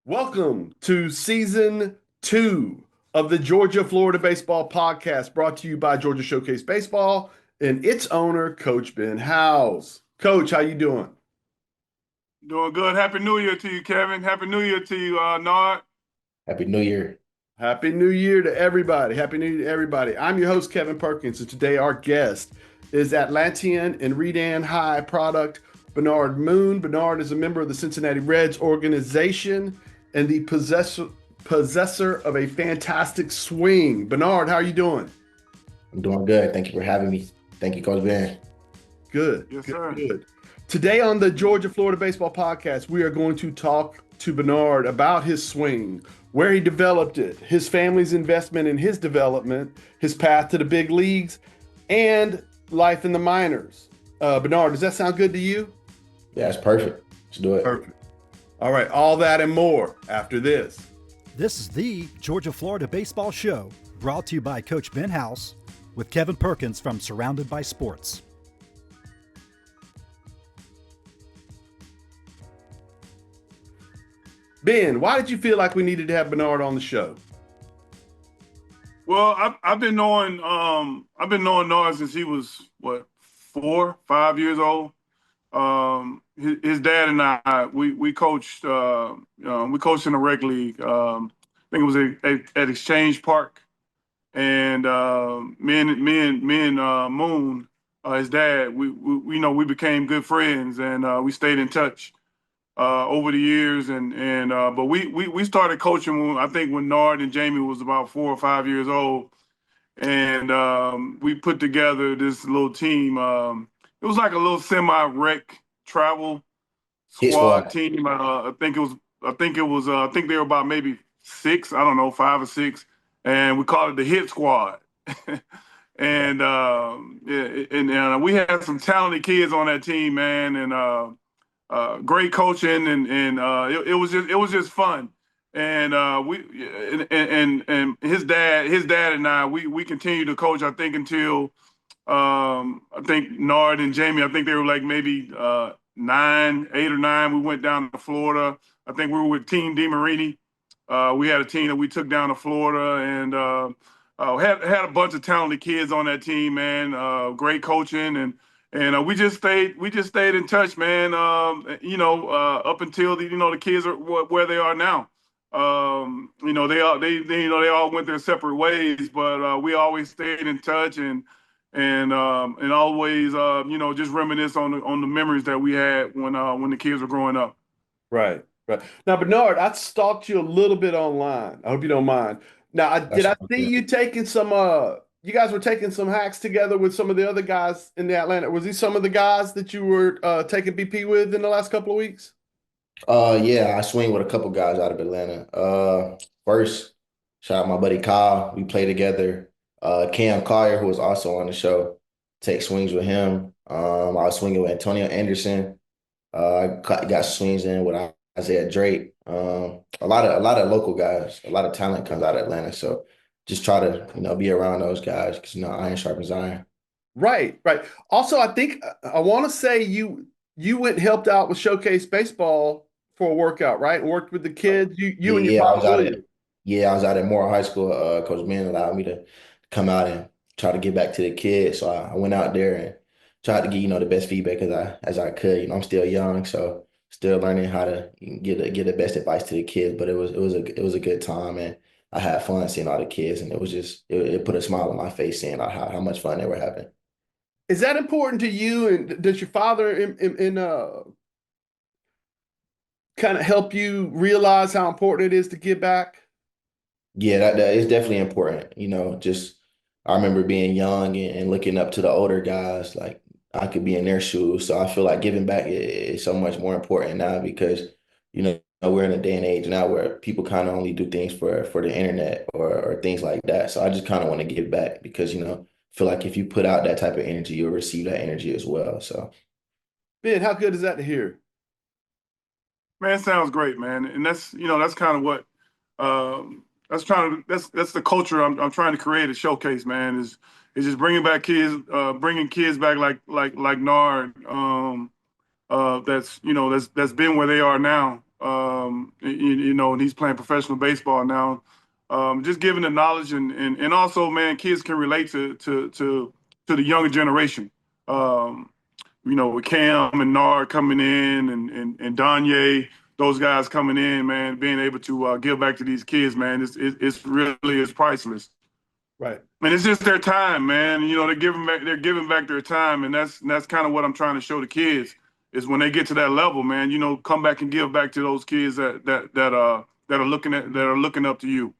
Welcome to season 2 of the Georgia Florida Baseball Podcast, brought to you by Georgia Showcase Baseball and its owner, Coach Ben Howes. Coach, how you doing? Doing good. Happy New Year to you, Kevin. Happy New Year to you, Nard. Happy New Year. Happy New Year to everybody. Happy New Year to everybody. I'm your host, Kevin Perkins, and today our guest is Atlantean and Redan High product Bernard Moon. Bernard is a member of the Cincinnati Reds organization and the possessor of a fantastic swing. Bernard, how are you doing? I'm doing good. Thank you for having me. Thank you, Coach Ben. Good. Yes, good, sir. good. Today on the Georgia Florida Baseball Podcast, we are going to talk to Bernard about his swing, where he developed it, his family's investment in his development, his path to the big leagues, and life in the minors. Bernard, does that sound good to you? Yeah, it's perfect. Let's do it. Perfect. All right, all that and more after this. This is the Georgia Florida Baseball Show, brought to you by Coach Ben House with Kevin Perkins from Surrounded by Sports. Ben, why did you feel like we needed to have Bernard on the show? Well, I've been knowing Nard since he was 4, 5 years old. His dad and I we coached in the rec league. I think it was at Exchange Park, and me and Moon, his dad, we became good friends, and we stayed in touch over the years, but we started coaching when Nard and Jamie was about 4 or 5 years old, and we put together this little team. It was like a little semi-rec travel Hit squad squad. team. I think they were about maybe six. I don't know, 5 or 6, and we called it the Hit Squad. And we had some talented kids on that team, man, and great coaching, and it was just fun. And his dad and I we continued to coach. I think until I think Nard and Jamie, I think they were like maybe 8 or 9. We went down to Florida. I think we were with Team DeMarini. We had a team that we took down to Florida, and had a bunch of talented kids on that team, man. Great coaching, and we just stayed in touch, man. Up until the kids are where they are now. They all went their separate ways, but we always stayed in touch, and always just reminisce on the memories that we had when the kids were growing up. Right, right. Now, Bernard, I stalked you a little bit online. I hope you don't mind. Now, did That's I all see good. you taking some you guys were taking some hacks together with some of the other guys in the Atlanta. Was these some of the guys that you were taking BP with in the last couple of weeks? Yeah, I swing with a couple guys out of Atlanta. First, shout out my buddy Kyle. We play together. Cam Collier, who was also on the show, take swings with him. I was swinging with Antonio Anderson. Got swings in with Isaiah Drake. A lot of local guys. A lot of talent comes out of Atlanta. So just try to be around those guys because iron sharpens iron. Right, right. Also, I think I want to say you went and helped out with Showcase Baseball for a workout, right? And worked with the kids. You Yeah, and your yeah, I father was out at William. yeah, I was out at Moore High School. Coach Ben allowed me to come out and try to get back to the kids. So I went out there and tried to get, the best feedback as I could. I'm still young, so still learning how to get the best advice to the kids. But it was a good time, and I had fun seeing all the kids, and it put a smile on my face seeing how much fun they were having. Is that important to you? And does your father kind of help you realize how important it is to give back? Yeah, that is definitely important. Just I remember being young and looking up to the older guys, like I could be in their shoes. So I feel like giving back is so much more important now because, we're in a day and age now where people kind of only do things for the internet or things like that. So I just kind of want to give back because, feel like if you put out that type of energy, you'll receive that energy as well. So Ben, how good is that to hear? Man, sounds great, man. And that's kind of what that's the culture I'm trying to create at Showcase, man. Is just bringing kids back like Nard. That's been where they are now. And he's playing professional baseball now. Just giving the knowledge and also, man, kids can relate to the younger generation. Um, with Cam and Nard coming in and Danye, those guys coming in, man, being able to give back to these kids, man, it's really is priceless. Right. And it's just their time, man. They're giving back their time, and that's kind of what I'm trying to show the kids is when they get to that level, man. Come back and give back to those kids that are looking up to you.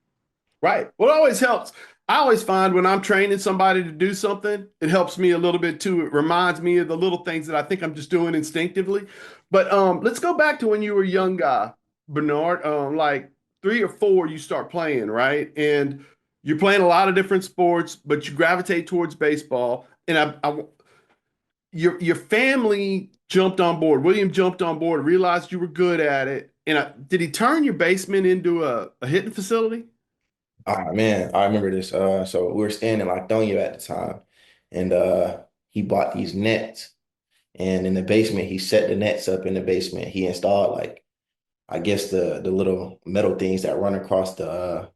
Right. Well, it always helps. I always find when I'm training somebody to do something, it helps me a little bit too. It reminds me of the little things that I think I'm just doing instinctively. But let's go back to when you were a young guy, Bernard. Like 3 or 4, you start playing, right? And you're playing a lot of different sports, but you gravitate towards baseball. And your family jumped on board. William jumped on board, realized you were good at it. And did he turn your basement into a hitting facility? Ah, man, I remember this. So we were staying in Lithonia at the time, and he bought these nets. And in the basement, he set the nets up in the basement. He installed I guess the little metal things that run across the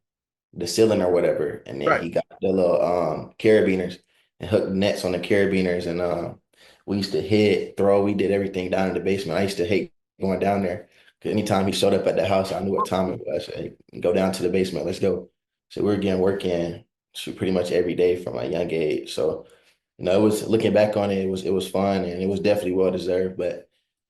ceiling or whatever. And then Right. he got the little carabiners and hooked nets on the carabiners. And we used to hit, throw, we did everything down in the basement. I used to hate going down there because anytime he showed up at the house, I knew what time it was. Hey, go down to the basement, let's go. So we were getting work in shoot, pretty much every day from a young age. So, it was looking back on it, it was fun and it was definitely well deserved. But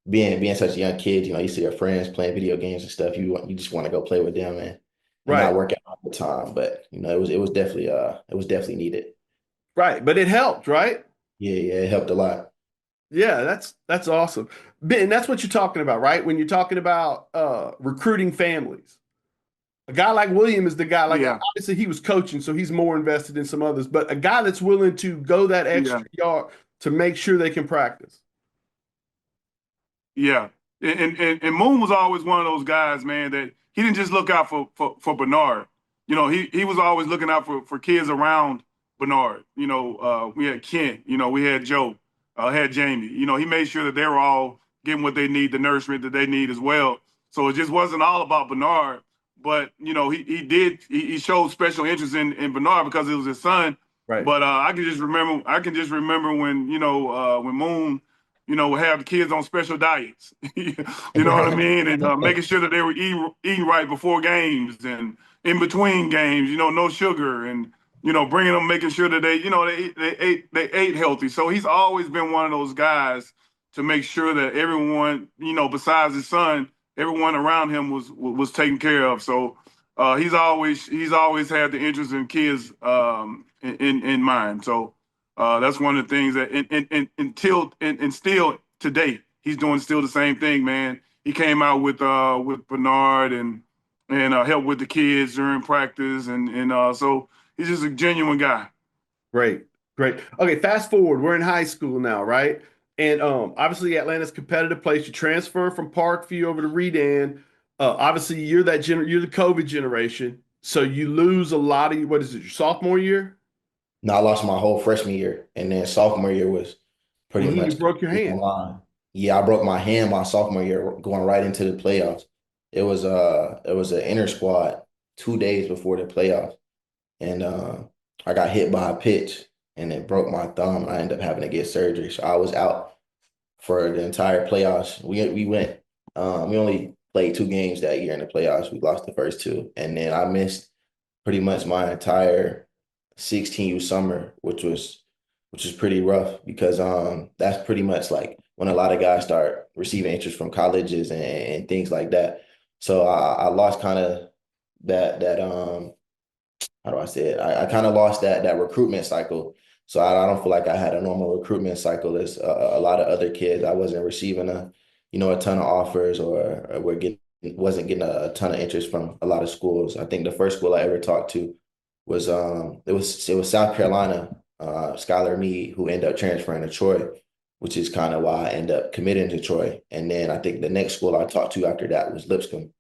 being such a young kid, you see your friends playing video games and stuff, you just want to go play with them and not Right. work out all the time. But it was definitely needed. Right. But it helped, right? Yeah, yeah, it helped a lot. Yeah, that's awesome. Ben, that's what you're talking about, right? When you're talking about recruiting families. A guy like William is the guy, like Yeah, obviously he was coaching, so he's more invested in some others, but a guy that's willing to go that yeah, extra yard to make sure they can practice. yeah. And Moon was always one of those guys, man, that he didn't just look out for Bernard. He was always looking out for kids around Bernard. We had Kent, we had Joe, had Jamie. He made sure that they were all getting what they need, the nourishment that they need as well. So it just wasn't all about Bernard, but he showed special interest in Bernard because it was his son. Right. But I can just remember when Moon would have the kids on special diets. You know what I mean? And making sure that they were eating right before games and in between games. No sugar and bringing them, making sure that they ate healthy. So he's always been one of those guys to make sure that everyone, besides his son, everyone around him was taken care of. So he's always had the interest in kids in mind. So that's one of the things that and still today he's doing still the same thing, man. He came out with Bernard and helped with the kids during practice and so he's just a genuine guy. Great. Great. Okay, fast forward. We're in high school now, right? And obviously Atlanta's a competitive place. You transfer from Parkview over to Redan. Obviously you're the COVID generation. So you lose a lot of what is it, your sophomore year? No, I lost my whole freshman year, and then sophomore year was pretty You much broke your hand. online. Yeah, I broke my hand my sophomore year going right into the playoffs. It was an inter squad 2 days before the playoffs, and I got hit by a pitch and it broke my thumb. I ended up having to get surgery, so I was out for the entire playoffs. We only played 2 games that year in the playoffs. We lost the first two, and then I missed pretty much my entire 16U summer, which was pretty rough because that's pretty much like when a lot of guys start receiving interest from colleges and things like that. So I lost kind of that how do I say it? I kind of lost that recruitment cycle. So I don't feel like I had a normal recruitment cycle as a lot of other kids. I wasn't receiving a ton of offers or wasn't getting a ton of interest from a lot of schools. I think the first school I ever talked to was it was South Carolina, Skylar Meade, who ended up transferring to Troy, which is kind of why I ended up committing to Troy. And then I think the next school I talked to after that was Lipscomb.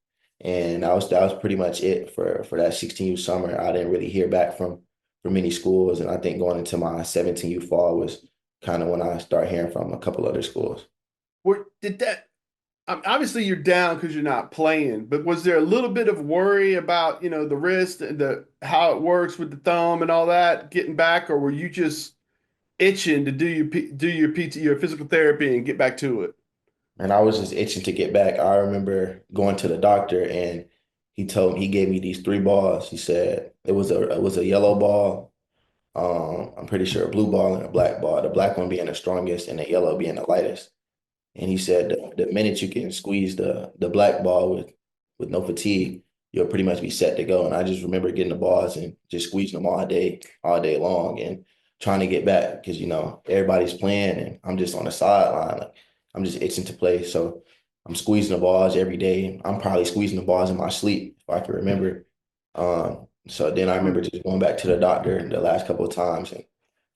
And that was pretty much it for that 16U summer. I didn't really hear back from many schools. And I think going into my 17U fall was kind of when I started hearing from a couple other schools. Where did that Obviously you're down because you're not playing, but was there a little bit of worry about, the wrist and the how it works with the thumb and all that getting back, or were you just itching to do your PT, your physical therapy and get back to it? And I was just itching to get back. I remember going to the doctor and he gave me these three balls. He said it was a yellow ball, I'm pretty sure a blue ball and a black ball, the black one being the strongest and the yellow being the lightest. And he said the minute you can squeeze the black ball with no fatigue, you'll pretty much be set to go. And I just remember getting the balls and just squeezing them all day long, and trying to get back because everybody's playing and I'm just on the sideline. Like I'm just itching to play. So I'm squeezing the balls every day. I'm probably squeezing the balls in my sleep if I can remember. So then I remember just going back to the doctor the last couple of times, and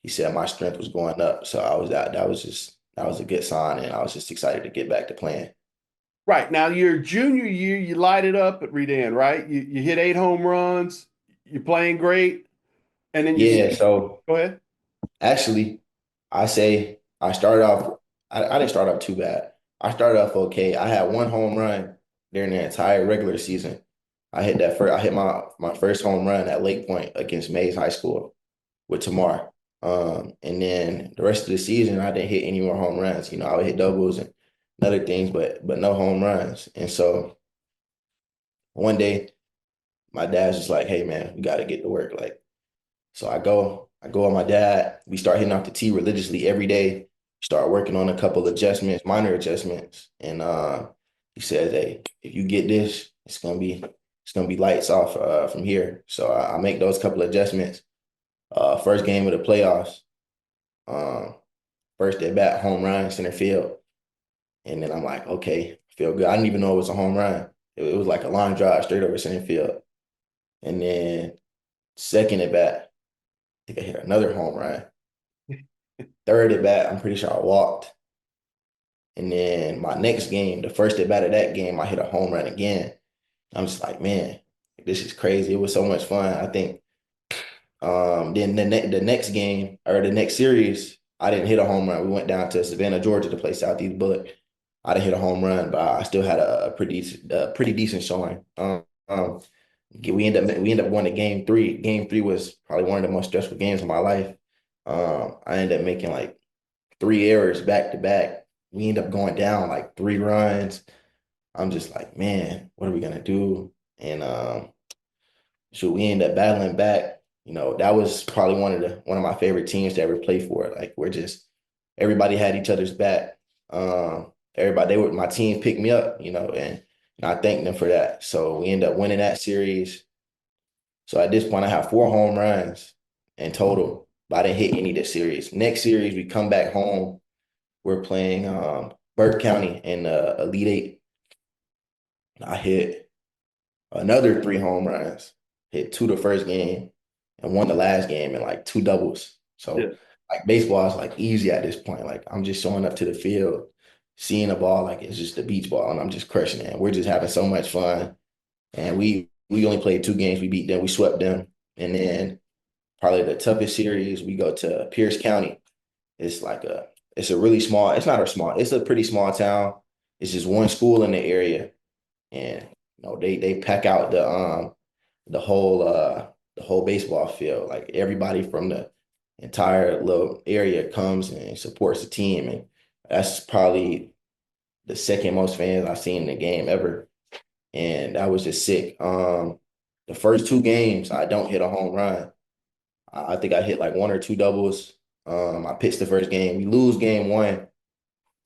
he said my strength was going up. So that was a good sign, and I was just excited to get back to playing. Right. Now, your junior year, you light it up at Redan, right? You hit 8 home runs, you're playing great, and then Yeah, so go ahead. actually, I say I started off. I didn't start off too bad. I started off okay. I had one home run during the entire regular season. I hit my first home run at Lake Point against Mays High School with Tamar. And then the rest of the season, I didn't hit any more home runs. I would hit doubles and other things, but no home runs. And so one day, my dad's just like, "Hey man, we got to get to work." Like, so I go with my dad. We start hitting off the tee religiously every day. Start working on a couple adjustments, minor adjustments, and he says, "Hey, if you get this, it's gonna be lights off from here." So I make those couple adjustments. First game of the playoffs, um, first at bat, home run, center field, and then I'm like, okay, I feel good. I didn't even know it was a home run. It was like a line drive straight over center field, and then second at bat, I think I hit another home run. Third at bat, I'm pretty sure I walked. And then my next game, the first at bat of that game, I hit a home run again. I'm just like, man, this is crazy. It was so much fun. I think then the next game or the next series, I didn't hit a home run. We went down to Savannah, Georgia to play Southeast Bullet. I didn't hit a home run, but I still had a pretty decent showing. We ended up winning game three. Game three was probably one of the most stressful games of my life. I ended up making like three errors back to back. We ended up going down like 3 runs. I'm just like, man, what are we gonna do? And should we end up battling back? That was probably one of my favorite teams to ever play for. Like everybody had each other's back. My team picked me up, and I thanked them for that. So we ended up winning that series. So at this point, I have 4 home runs in total, but I didn't hit any this series. Next series, we come back home. We're playing Burke County in the Elite Eight. I hit another 3 home runs, hit two the first game, and won the last game in like two doubles. Yeah. So like baseball is like easy at this point. Like I'm just showing up to the field, seeing a ball like it's just a beach ball, and I'm just crushing it. We're just having so much fun. And we only played 2 games. We beat them. We swept them. And then probably the toughest series, we go to Pierce County. It's like it's a really small, it's not a small, it's a pretty small town. It's just one school in the area. And they pack out the whole baseball field. Like everybody from the entire little area comes and supports the team. And that's probably the second most fans I've seen in the game ever. And that was just sick. The first 2 games, I don't hit a home run. I think I hit like one or two doubles. I pitched the first game. We lose game one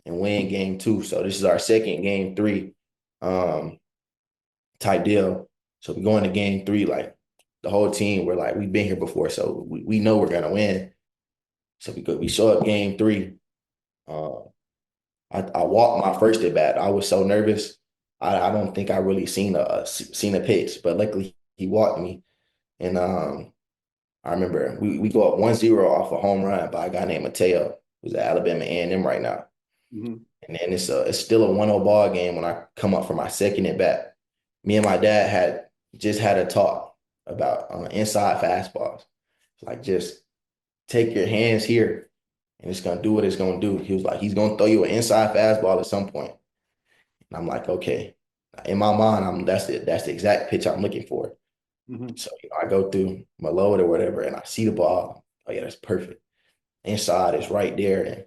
and win game two. So this is our second game three type deal. So we go into game three, like the whole team, we're like, we've been here before, so we know we're gonna win. So we show up game three. Uh, I walked my first at bat. I was so nervous. I don't think I really seen a pitch, but luckily he walked me. And I remember we go up 1-0 off a home run by a guy named Mateo, who's at Alabama A&M right now. Mhm. And then it's still a 1-0 ball game when I come up for my second at bat. Me and my dad had just had a talk about inside fastballs. Like just take your hands here and it's gonna do what it's gonna do. He was like, he's gonna throw you an inside fastball at some point. And I'm like, okay. In my mind, that's the exact pitch I'm looking for. Mhm. So I go through my load or whatever, and I see the ball. Oh yeah, that's perfect. Inside is right there,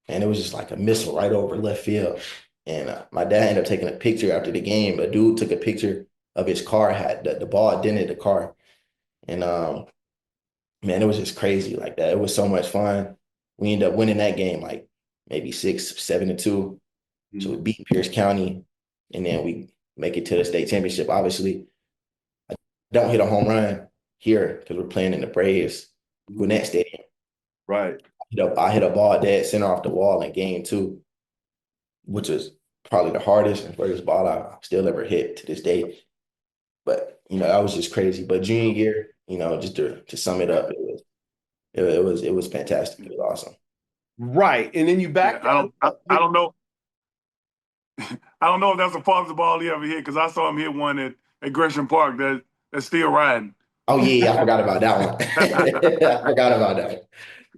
and it was just like a missile right over left field. And my dad ended up taking a picture after the game. A dude took a picture of his car, had the ball dented the car, and man, it was just crazy like that. It was so much fun. We ended up winning that game like maybe 6, 7-2. So we beat Pierce County, and then we make it to the state championship. Obviously, I don't hit a home run here because we're playing in the Braves Gwinnett Stadium. Right. I hit a ball dead center off the wall in game 2, which is probably the hardest and furthest ball I still ever hit to this day. But that was just crazy. But junior year, just to sum it up, it was fantastic. It was awesome. Right. And then you Yeah, back I don't know. I don't know if that's the farthest ball he ever hit because I saw him hit one at Gresham Park that's still riding. Oh yeah, I forgot about that one. I forgot about that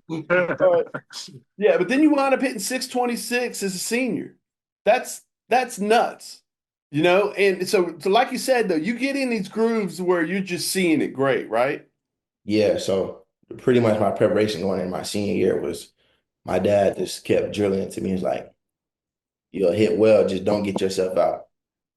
one. Yeah, but then you wind up hitting 626 as a senior. That's nuts. And so like you said though, you get in these grooves where you're just seeing it great, right? Yeah, so pretty much my preparation going in my senior year was my dad just kept drilling it to me. He's like, you'll hit well, just don't get yourself out.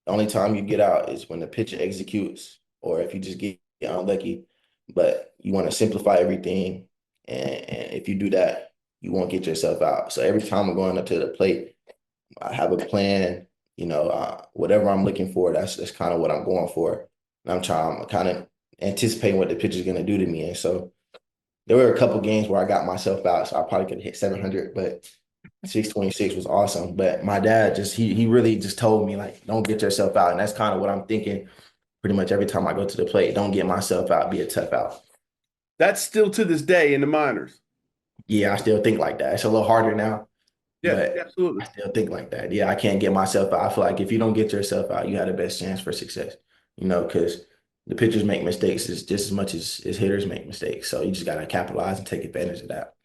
The only time you get out is when the pitcher executes or if you just get unlucky. But you want to simplify everything. And if you do that, you won't get yourself out. So every time I'm going up to the plate, I have a plan, whatever I'm looking for, that's kind of what I'm going for. And I'm kind of anticipating what the pitcher's going to do to me. And so there were a couple games where I got myself out, so I probably could have hit 700, but 626 was awesome. But my dad he really just told me like, don't get yourself out. And that's kind of what I'm thinking pretty much every time I go to the plate. Don't get myself out, be a tough out. That's still to this day in the minors. Yeah, I still think like that. It's a little harder now, Yeah, but absolutely. I still think like that. Yeah, I can't get myself out. I feel like if you don't get yourself out, you have the best chance for success, because the pitchers make mistakes just as much as hitters make mistakes. So you just got to capitalize and take advantage of that.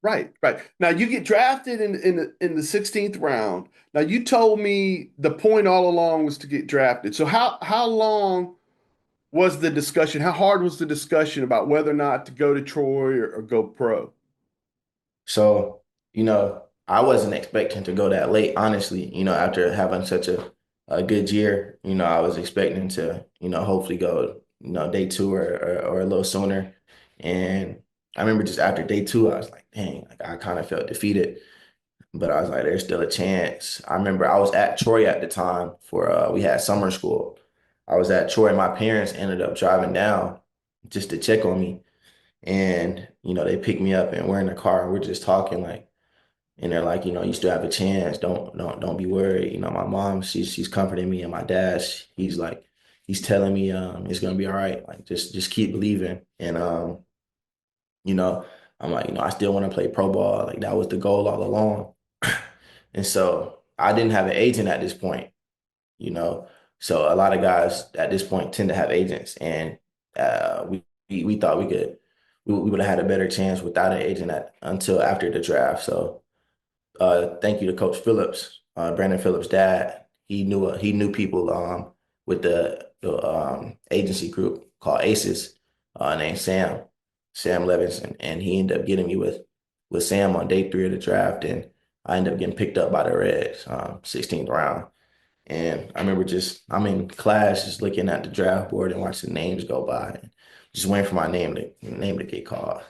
Right, right. Now you get drafted in the 16th round. Now you told me the point all along was to get drafted. So how long was the discussion? How hard was the discussion about whether or not to go to Troy or go pro? So, I wasn't expecting to go that late, honestly, after having such a good year. I was expecting to, hopefully go, day 2 or a little sooner. And I remember just after day 2, I was like, dang, like I kind of felt defeated, but I was like, there's still a chance. I remember I was at Troy at the time we had summer school. I was at Troy. My parents ended up driving down just to check on me. And, they picked me up and we're in the car and we're just talking like, and they're like, you still have a chance. Don't be worried. My mom, she's comforting me, and my dad, he's telling me it's gonna be all right. Like just keep believing. And you know, I'm like, I still want to play pro ball. Like that was the goal all along. And so I didn't have an agent at this point, you know. So a lot of guys at this point tend to have agents, and we thought we would have had a better chance without an agent until after the draft. So thank you to Coach Phillips, Brandon Phillips' dad. He knew people with the agency group called ACES, named Sam Levinson, and he ended up getting me with Sam on day 3 of the draft, and I ended up getting picked up by the Reds, 16th round. And I remember I'm in class just looking at the draft board and watching the names go by, and just waiting for my name to get called.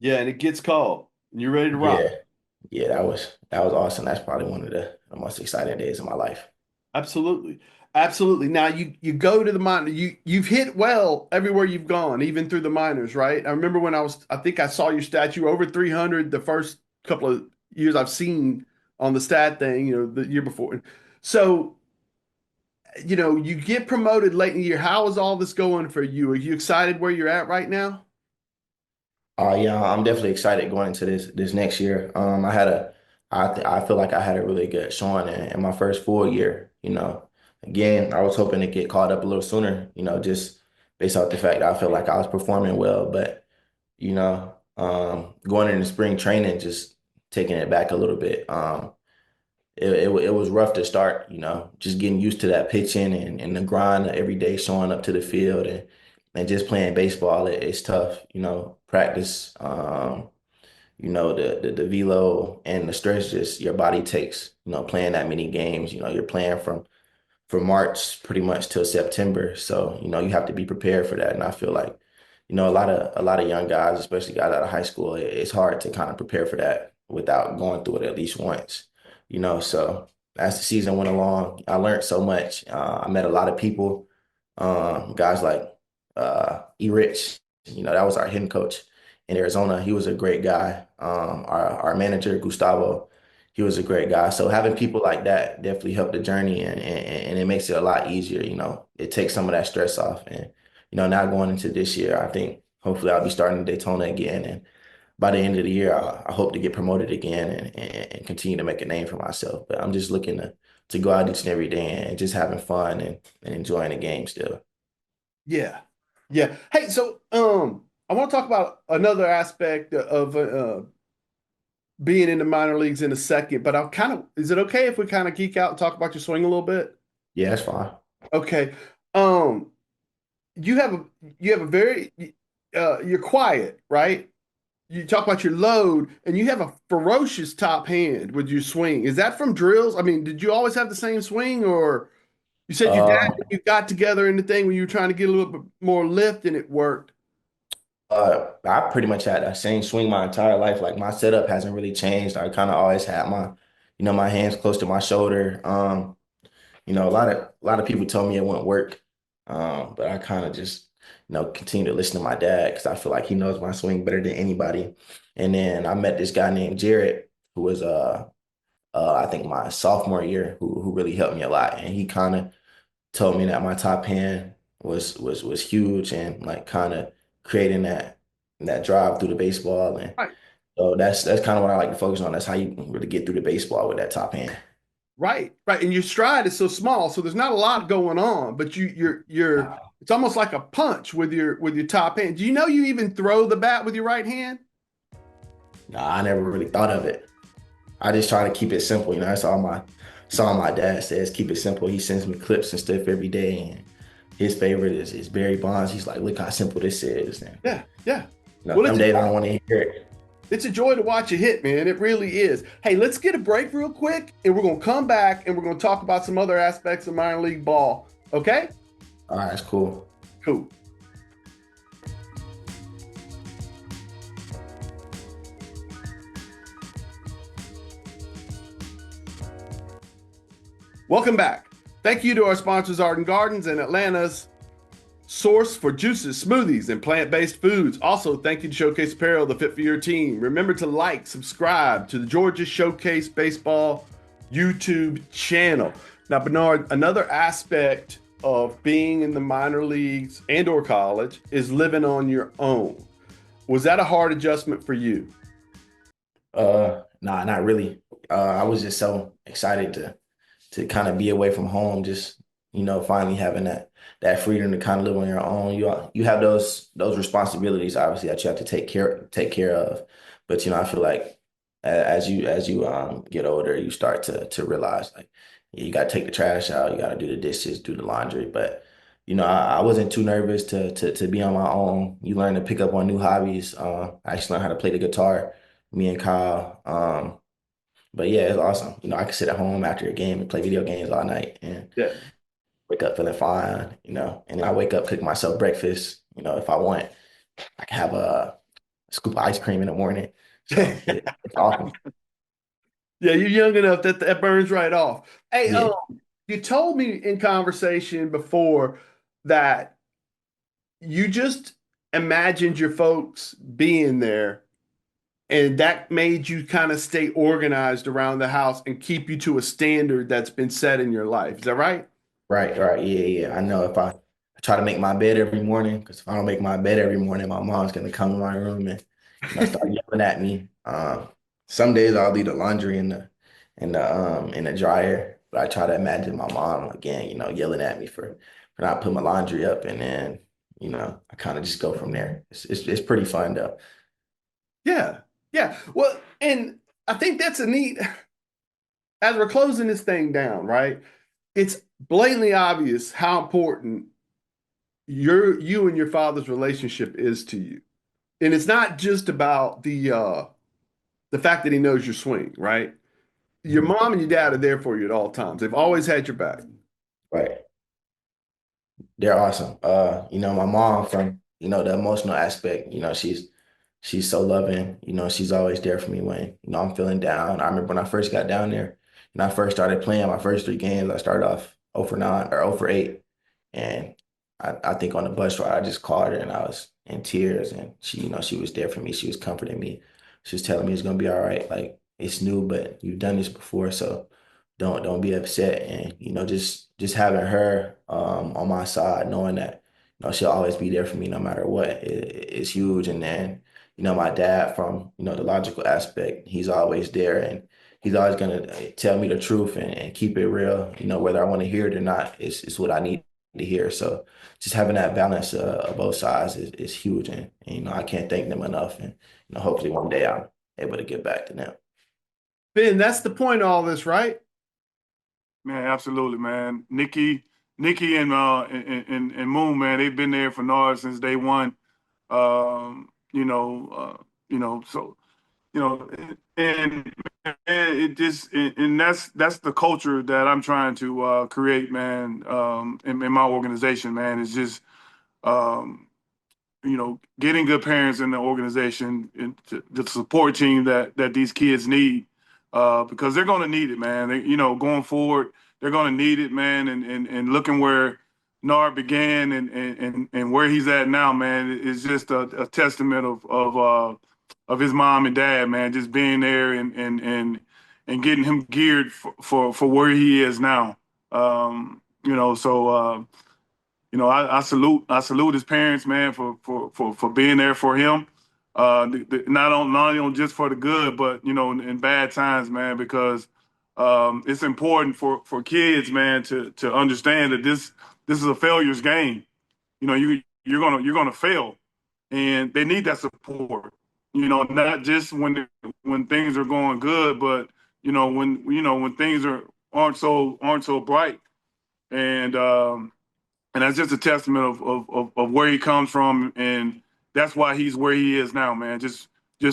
Yeah, and it gets called. And you're ready to rock. Yeah. Yeah, that was awesome. That's probably one of the most exciting days of my life. Absolutely. Absolutely. Now you go to the minor. You've hit well everywhere you've gone, even through the minors, right? I remember when I think I saw your statue over 300 the first couple of years I've seen on the stat thing, the year before. So, you get promoted late in the year. How is all this going for you? Are you excited where you're at right now? Yeah, I'm definitely excited going into this next year. I feel like I had a really good showing in my first full year. Again, I was hoping to get caught up a little sooner. Just based off the fact that I feel like I was performing well, but going into spring training, just taking it back a little bit. it was rough to start, just getting used to that pitching and the grind of every day showing up to the field and just playing baseball. It's tough, practice, the velo and the stress just your body takes, playing that many games. You're playing from March pretty much till September. So, you have to be prepared for that. And I feel like, a lot of young guys, especially guys out of high school, it's hard to kind of prepare for that without going through it at least once. So as the season went along, I learned so much. I met a lot of people, guys like E. Rich, that was our hitting coach in Arizona. He was a great guy. Our manager, Gustavo, he was a great guy. So having people like that definitely helped the journey and it makes it a lot easier. It takes some of that stress off. And, now going into this year, I think hopefully I'll be starting Daytona again. And by the end of the year, I hope to get promoted again and continue to make a name for myself. But I'm just looking to go out each and every day and just having fun and enjoying the game still. Yeah. Yeah. Hey, so I want to talk about another aspect of being in the minor leagues in a second, but is it okay if we kind of geek out and talk about your swing a little bit? Yeah, that's fine. Okay. Um, you have a very you're quiet, right? You talk about your load, and you have a ferocious top hand with your swing. Is that from drills? I mean, did you always have the same swing, or you said your dad Uh, and you got together in the thing when you were trying to get a little bit more lift and it worked? I pretty much had that same swing my entire life. Like my setup hasn't really changed. I kind of always had my hands close to my shoulder. A lot of people told me it wouldn't work. But I kind of just, continue to listen to my dad because I feel like he knows my swing better than anybody. And then I met this guy named Jared, who was I think my sophomore year, who really helped me a lot. And he kind of told me that my top hand was huge and like kind of creating that drive through the baseball. And Right. so that's kind of what I like to focus on. That's how you really get through the baseball with that top hand. Right, right. And your stride is so small, so there's not a lot going on, but you're it's almost like a punch with your top hand. Do you know you even throw the bat with your right hand? Nah, I never really thought of it. I just try to keep it simple. That's all my dad says. Keep it simple. He sends me clips and stuff every day, and his favorite is Barry Bonds. He's like, look how simple this is. And Yeah, yeah. Well, some days I don't want to hear it. it's a joy to watch you hit, man. It really is. Hey, let's get a break real quick, and we're gonna come back and we're gonna talk about some other aspects of minor league ball. Okay? All right, that's cool. Cool. Welcome back. Thank you to our sponsors, Arden Gardens and Atlanta's source for juices, smoothies, and plant-based foods. Also, thank you to Showcase Apparel, the fit for your team. Remember to like, subscribe to the Georgia Showcase Baseball YouTube channel. Now, Bernard, another aspect of being in the minor leagues and or college is living on your own. Was that a hard adjustment for you? Nah, not really. I was just so excited to kind of be away from home, just finally having that freedom to kind of live on your own. You have those responsibilities, obviously, that you have to take care of. But I feel like as you get older, you start to realize like you got to take the trash out, you got to do the dishes, do the laundry. But I wasn't too nervous to be on my own. You learn to pick up on new hobbies. I actually learned how to play the guitar, me and Kyle. But yeah, it's awesome. I can sit at home after a game and play video games all night and Yeah. wake up feeling fine, and I wake up, cook myself breakfast. If I want, I can have a scoop of ice cream in the morning. So it's awesome. Yeah, you're young enough that burns right off. Hey, Yeah, you told me in conversation before that you just imagined your folks being there, and that made you kind of stay organized around the house and keep you to a standard that's been set in your life. Is that right? right, right. Yeah, yeah. I know if I try to make my bed every morning, because if I don't make my bed every morning, my mom's gonna come in my room and start yelling at me. Some days I'll leave the laundry in the dryer, but I try to imagine my mom again, yelling at me for not putting my laundry up, and then I kind of just go from there. It's pretty fun though. Yeah. Yeah. Well, and I think that's a neat as we're closing this thing down, right? It's blatantly obvious how important you and your father's relationship is to you. And it's not just about the fact that he knows your swing, right? Your mom and your dad are there for you at all times. They've always had your back. Right. They're awesome. My mom from, the emotional aspect, she's so loving. She's always there for me when, I'm feeling down. I remember when I first got down there and I first started playing my first 3 games, I started off 0 for 9 or 0 for 8. And I think on the bus ride, I just called her and I was in tears and she was there for me. She was comforting me. She was telling me it's gonna be all right. Like it's new, but you've done this before, so don't be upset. And just having her on my side, knowing that she'll always be there for me no matter what, is huge. And then my dad from the logical aspect, he's always there and he's always gonna tell me the truth and keep it real. Whether I want to hear it or not, it's what I need to hear. So just having that balance of both sides is huge, and I can't thank them enough. And hopefully one day I'm able to get back to them. Ben, that's the point of all this, right? Man, absolutely, man. Nikki and Moon, man, they've been there for Nard since day one. So and it just and that's the culture that I'm trying to create, man. In my organization, man, is just getting good parents in the organization and the support team that these kids need, because they're going to need it, man. Going forward, they're going to need it, man. And looking where Nard began and where he's at now, man, is just a testament of his mom and dad, man, just being there and getting him geared for where he is now. I salute his parents, man, for being there for him. Not only just for the good, but in bad times, man, because it's important for kids, man, to understand that this is a failure's game. You're gonna fail, and they need that support. Not just when things are going good, but when things aren't so bright, and that's just a testament of where he comes from, and that's why he's where he is now, man. Just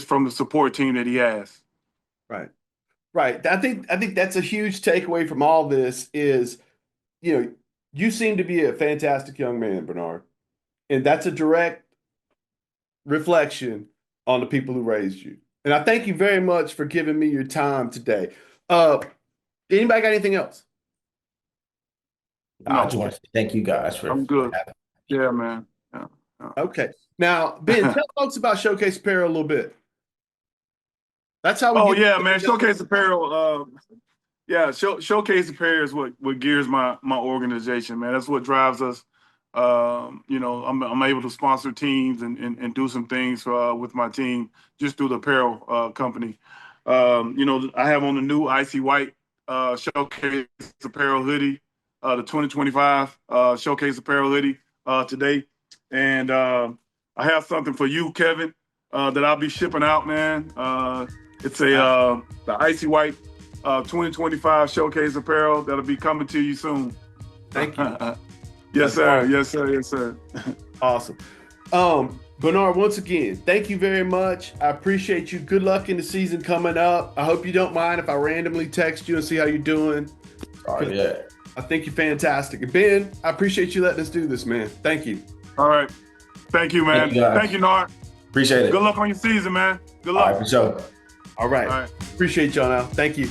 from the support team that he has. Right. Right. I think that's a huge takeaway from all this is, you seem to be a fantastic young man, Bernard. And that's a direct reflection on the people who raised you. And I thank you very much for giving me your time today. Anybody got anything else? I just want to say thank you guys for I'm good. having Yeah, man. Yeah. Okay. Now, Ben, tell folks about Showcase Apparel a little bit. That's how we Oh yeah, man. Showcase Apparel. Showcase Apparel is what gears my organization, man. That's what drives us. I'm able to sponsor teams and do some things with my team just through the apparel company. I have on the new Icy White Showcase Apparel hoodie, the 2025 Showcase Apparel hoodie today, and I have something for you, Kevin, that I'll be shipping out, man. It's the Icy White 2025 Showcase Apparel that'll be coming to you soon. Thank you. Yes, sir. Awesome. Yes, sir. Yes, sir. Awesome. Bernard, once again, thank you very much. I appreciate you. Good luck in the season coming up. I hope you don't mind if I randomly text you and see how you're doing. Oh, yeah. I think you're fantastic. And Ben, I appreciate you letting us do this, man. Thank you. All right. Thank you, man. Thank you, Nard. Appreciate it. Good luck on your season, man. Good luck. All right, for sure. All right. Appreciate y'all now. Thank you.